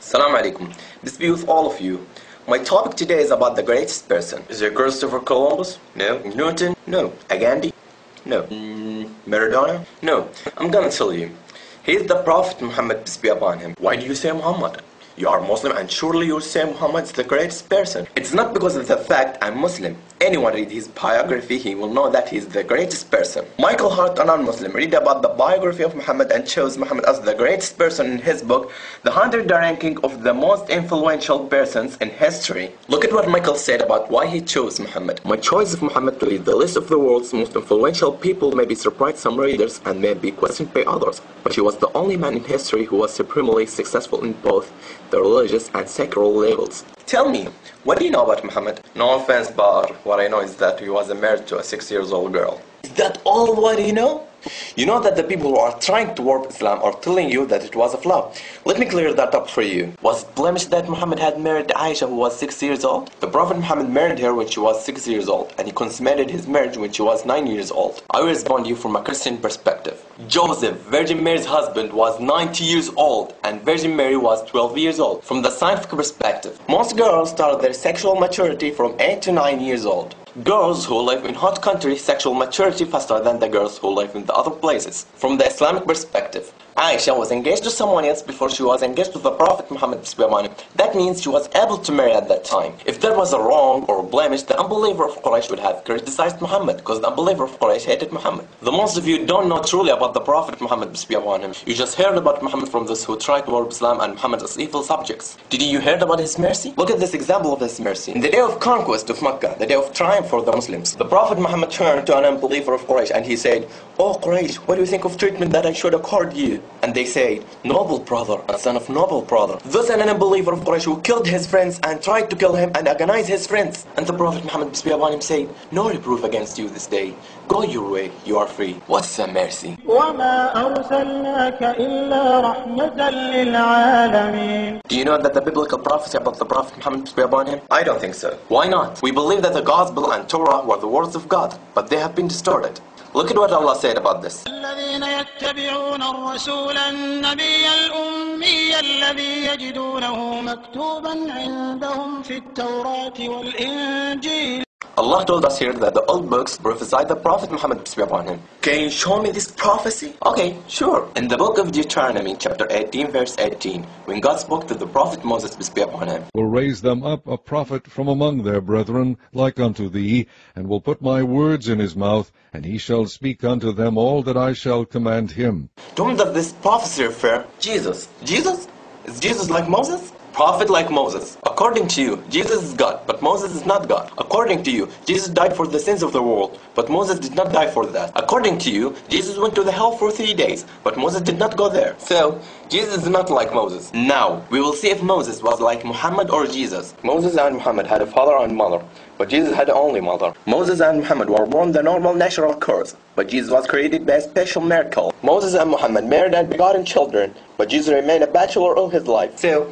Assalamu alaikum. Peace be with all of you. My topic today is about the greatest person. Is it Christopher Columbus? No. Newton? No. Gandhi? No. Maradona? No. I'm gonna tell you. He is the Prophet Muhammad, peace be upon him. Why do you say Muhammad? You are Muslim and surely you say Muhammad is the greatest person. It's not because of the fact I'm Muslim. Anyone read his biography, he will know that he is the greatest person. Michael Hart, a non-Muslim, read about the biography of Muhammad and chose Muhammad as the greatest person in his book, The 100 Ranking of the Most Influential Persons in History. Look at what Michael said about why he chose Muhammad. My choice of Muhammad to lead the list of the world's most influential people may be surprised some readers and may be questioned by others, but he was the only man in history who was supremely successful in both the religious and secular levels. Tell me, what do you know about Muhammad? No offense, but what I know is that he was married to a 6-year-old girl. Is that all what you know? You know that the people who are trying to warp Islam are telling you that it was a flaw. Let me clear that up for you. Was it blemished that Muhammad had married Aisha who was 6 years old? The Prophet Muhammad married her when she was 6 years old, and he consummated his marriage when she was 9 years old. I will respond to you from a Christian perspective. Joseph, Virgin Mary's husband, was 90 years old, and Virgin Mary was 12 years old. From the scientific perspective, most girls start their sexual maturity from 8 to 9 years old. Girls who live in hot countries sexual maturity faster than the girls who live in the other places. From the Islamic perspective, Aisha was engaged to someone else before she was engaged to the Prophet Muhammad. That means she was able to marry at that time. If that was a wrong or a blemish, the unbeliever of Quraysh would have criticized Muhammad because the unbeliever of Quraysh hated Muhammad. The most of you don't know truly about the Prophet Muhammad. You just heard about Muhammad from those who tried to warp Islam and Muhammad as evil subjects. Did you hear about his mercy? Look at this example of his mercy. In the day of conquest of Mecca, the day of triumph for the Muslims, the Prophet Muhammad turned to an unbeliever of Quraysh and he said, "Oh Quraysh, what do you think of treatment that I should accord you?" And they said, "Noble brother, a son of noble brother." Thus an unbeliever of Quraysh who killed his friends and tried to kill him and agonize his friends. And the Prophet Muhammad said, "No reproof against you this day. Go your way, you are free." What's a mercy? Do you know that the biblical prophecy about the Prophet Muhammad, peace be upon him? I don't think so. Why not? We believe that the Gospel and Torah were the words of God, but they have been distorted. Look at what Allah said about this. الذين يتبعون الرسول النبي الأمي الذي يجدونه مكتوبا عندهم في التوراة والإنجيل. Allah told us here that the old books prophesied the Prophet Muhammad, peace be upon him. Can you show me this prophecy? Okay, sure. In the book of Deuteronomy, chapter 18, verse 18, when God spoke to the Prophet Moses, peace be upon him, "Will raise them up a prophet from among their brethren, like unto thee, and will put my words in his mouth, and he shall speak unto them all that I shall command him." To whom does this prophecy refer? Jesus. Jesus? Is Jesus like Moses? Prophet like Moses. According to you, Jesus is God, but Moses is not God. According to you, Jesus died for the sins of the world, but Moses did not die for that. According to you, Jesus went to the hell for 3 days, but Moses did not go there. So, Jesus is not like Moses. Now, we will see if Moses was like Muhammad or Jesus. Moses and Muhammad had a father and mother, but Jesus had only mother. Moses and Muhammad were born the normal natural course, but Jesus was created by a special miracle. Moses and Muhammad married and begotten children, but Jesus remained a bachelor all his life. So,